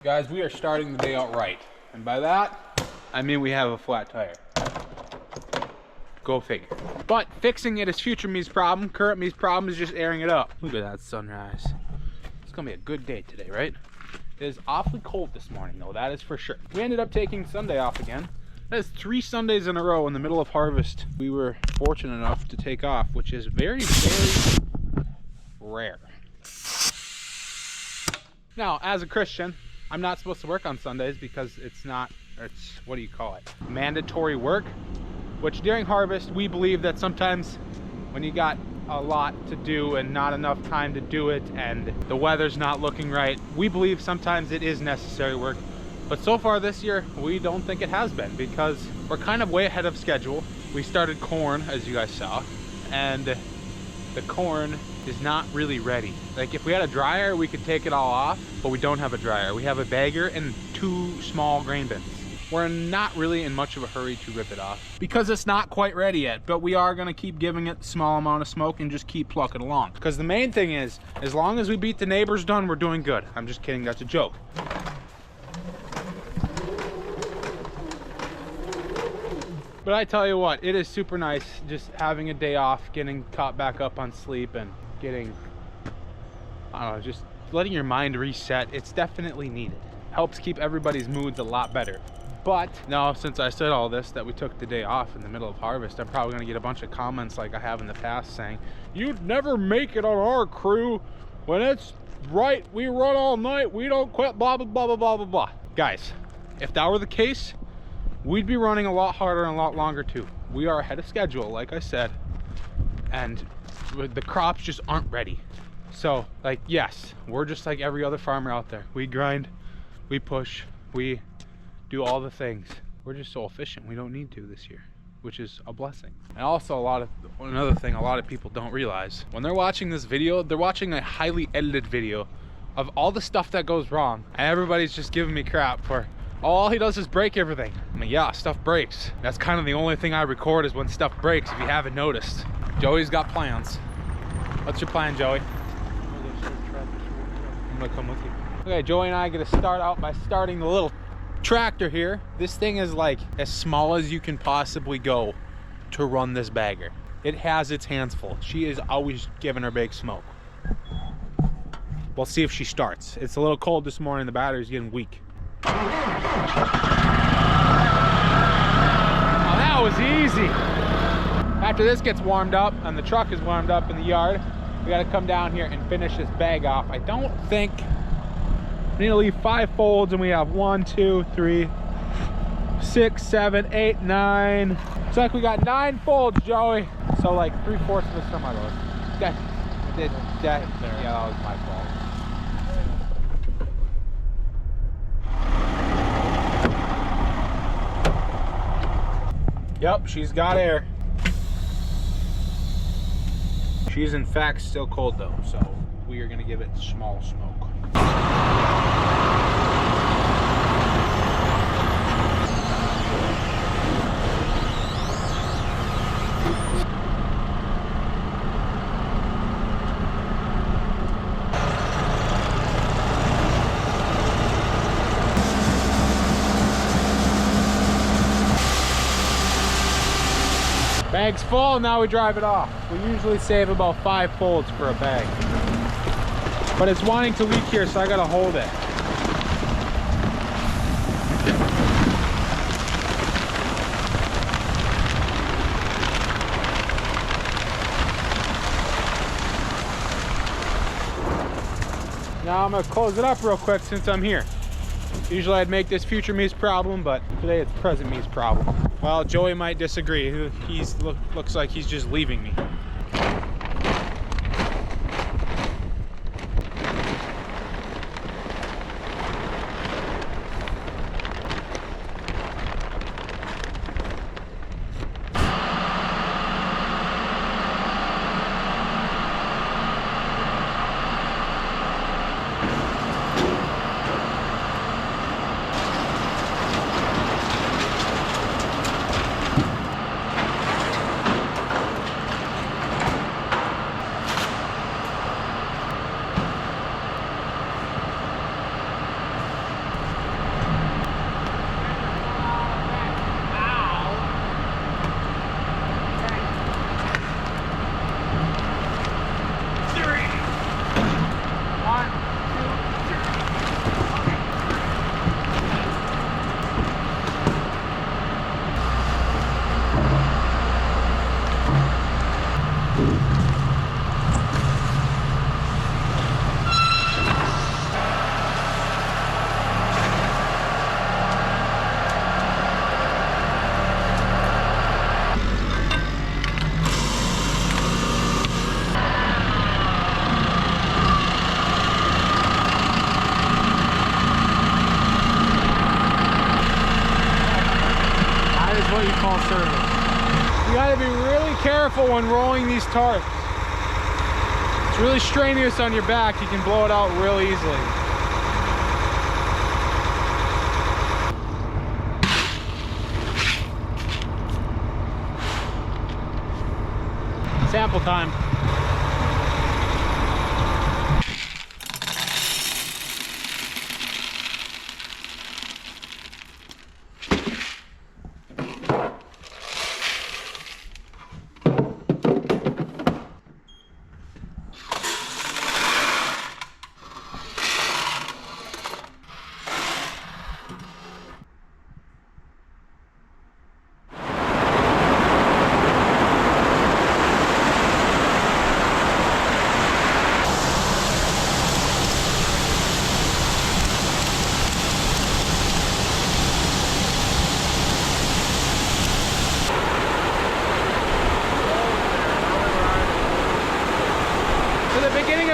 Guys, we are starting the day out right. And by that, I mean we have a flat tire. Go figure. But fixing it is future me's problem. Current me's problem is just airing it up. Look at that sunrise. It's gonna be a good day today, right? It is awfully cold this morning though, that is for sure. We ended up taking Sunday off again. That is 3 Sundays in a row in the middle of harvest. We were fortunate enough to take off, which is very, very rare. Now, as a Christian, I'm not supposed to work on Sundays because it's what do you call it? Mandatory work, which during harvest, we believe that sometimes when you got a lot to do and not enough time to do it and the weather's not looking right, we believe sometimes it is necessary work. But so far this year, we don't think it has been because we're kind of way ahead of schedule. We started corn, as you guys saw, and the corn is not really ready. Like if we had a dryer, we could take it all off, but we don't have a dryer. We have a bagger and 2 small grain bins. We're not really in much of a hurry to rip it off because it's not quite ready yet, but we are gonna keep giving it a small amount of smoke and just keep plucking along. Because the main thing is, as long as we beat the neighbors done, we're doing good. I'm just kidding, that's a joke. But I tell you what, it is super nice just having a day off, getting caught back up on sleep and getting, I don't know, just letting your mind reset. It's definitely needed. Helps keep everybody's moods a lot better. But now, since I said all this, that we took the day off in the middle of harvest, I'm probably gonna get a bunch of comments like I have in the past saying, you'd never make it on our crew. When it's right, we run all night, we don't quit, blah, blah, blah, blah, blah, blah, blah. Guys, if that were the case, we'd be running a lot harder and a lot longer too. We are ahead of schedule, like I said, and the crops just aren't ready. So, like, yes, we're just like every other farmer out there. We grind, we push, we do all the things. We're just so efficient, we don't need to this year, which is a blessing. And also another thing a lot of people don't realize, when they're watching this video, they're watching a highly edited video of all the stuff that goes wrong, and everybody's just giving me crap for, all he does is break everything. I mean, yeah, stuff breaks. That's kind of the only thing I record is when stuff breaks, if you haven't noticed. Joey's got plans. What's your plan, Joey? I'm gonna come with you. Okay, Joey and I are gonna start out by starting the little tractor here. This thing is like as small as you can possibly go to run this bagger. It has its hands full. She is always giving her big smoke. We'll see if she starts. It's a little cold this morning. The battery's getting weak. Oh, that was easy. After this gets warmed up and the truck is warmed up in the yard, we got to come down here and finish this bag off. I don't think we need to leave 5 folds, and we have 1, 2, 3, 6, 7, 8, 9. It's like we got 9 folds, Joey. So like 3/4 of a semi load. Yeah, that was my fault. Yep, she's got air. She's in fact still cold though, so we are gonna give it small smoke. Bag's full, now we drive it off. We usually save about 5 folds for a bag. But it's wanting to leak here, so I gotta hold it. Now I'm gonna close it up real quick since I'm here. Usually I'd make this future me's problem, but today it's present me's problem. Well, Joey might disagree. Looks like he's just leaving me. what you call service. You gotta be really careful when rolling these tarps. It's really strenuous on your back. You can blow it out real easily. Sample time.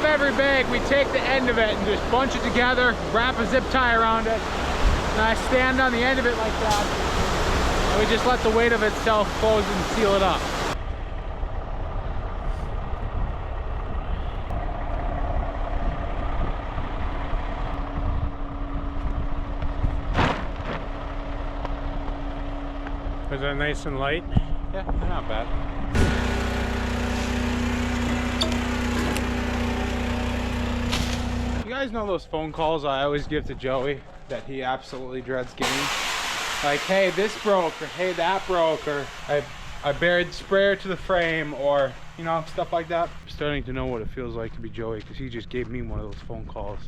Every bag, we take the end of it and just bunch it together, wrap a zip tie around it, and I stand on the end of it like that, and we just let the weight of itself close and seal it up. Is that nice and light? Yeah, they're not bad. You guys know those phone calls I always give to Joey that he absolutely dreads getting? Like, hey, this broke, or hey, that broke, or I buried the sprayer to the frame, or, you know, stuff like that. I'm starting to know what it feels like to be Joey, because he just gave me one of those phone calls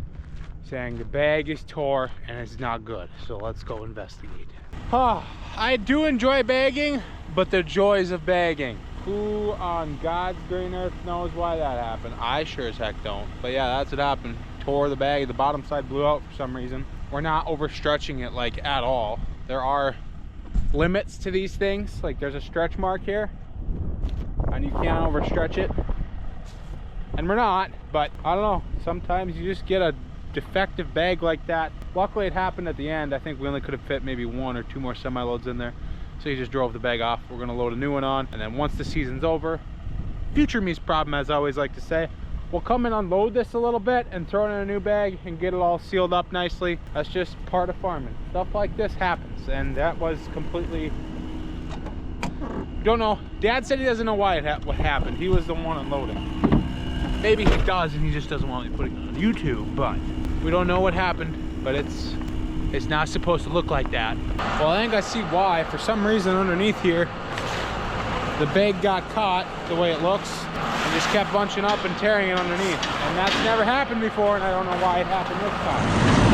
saying the bag is tore and it's not good, so let's go investigate. I do enjoy bagging, but the joys of bagging. Who on God's green earth knows why that happened? I sure as heck don't. But yeah, that's what happened. Tore the bag, the bottom side blew out for some reason. We're not overstretching it like at all. There are limits to these things. Like there's a stretch mark here and you can't overstretch it. And we're not, but I don't know. Sometimes you just get a defective bag like that. Luckily it happened at the end. I think we only could have fit maybe 1 or 2 more semi-loads in there. So he just drove the bag off. We're gonna load a new one on, and then once the season's over, future me's problem, as I always like to say, we'll come and unload this a little bit and throw it in a new bag and get it all sealed up nicely. That's just part of farming. Stuff like this happens, and that was completely, don't know. Dad said he doesn't know why what happened. He was the one unloading. Maybe he does and he just doesn't want me putting it on YouTube, but we don't know what happened, but it's not supposed to look like that. Well, I think I see why. For some reason underneath here, the bag got caught the way it looks and just kept bunching up and tearing it underneath. And that's never happened before, and I don't know why it happened this time.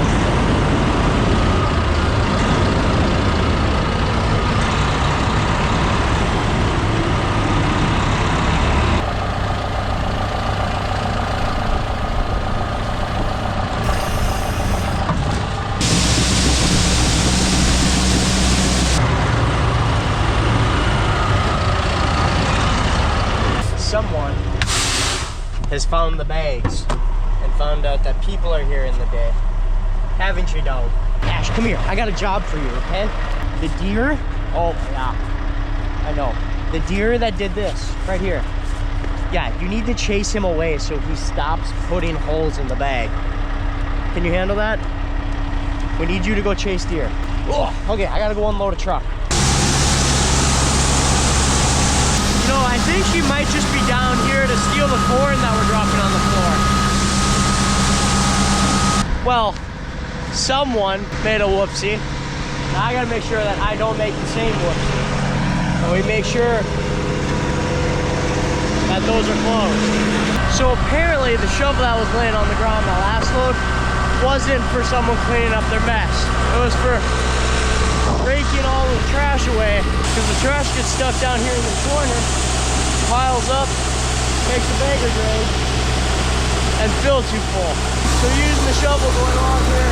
Someone has found the bags and found out that people are here in the day. Haven't you, dog? Ash, come here. I got a job for you, okay? The deer, oh yeah, I know. The deer that did this, right here. Yeah, you need to chase him away so he stops putting holes in the bag. Can you handle that? We need you to go chase deer. Oh, okay, I gotta go unload a truck. No, I think she might just be down here to steal the corn that we're dropping on the floor. Well, someone made a whoopsie. Now I gotta make sure that I don't make the same whoopsie. And we make sure that those are closed. So apparently the shovel that was laying on the ground that last load wasn't for someone cleaning up their mess. It was for raking all the trash away, because the trash gets stuck down here in the corner, piles up, makes the bagger grade, and fills too full. So using the shovel going along here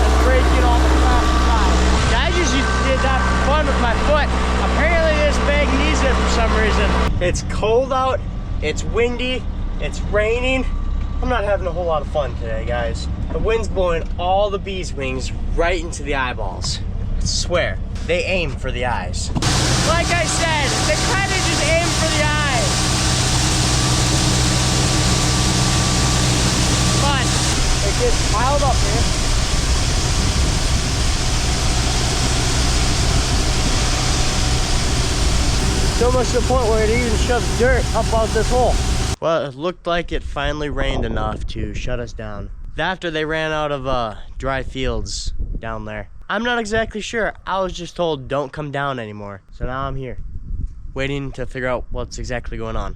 and raking all the trash aside. I just did that for fun with my foot. Apparently this bag needs it for some reason. It's cold out, it's windy, it's raining. I'm not having a whole lot of fun today, guys. The wind's blowing all the bees' wings right into the eyeballs. swear, they aim for the eyes. Like I said, they kind of just aim for the eyes. But it gets piled up here. It's almost to the point where it even shoves dirt up out this hole. Well, it looked like it finally rained enough to shut us down. After they ran out of dry fields down there. I'm not exactly sure. I was just told don't come down anymore. So now I'm here, waiting to figure out what's exactly going on.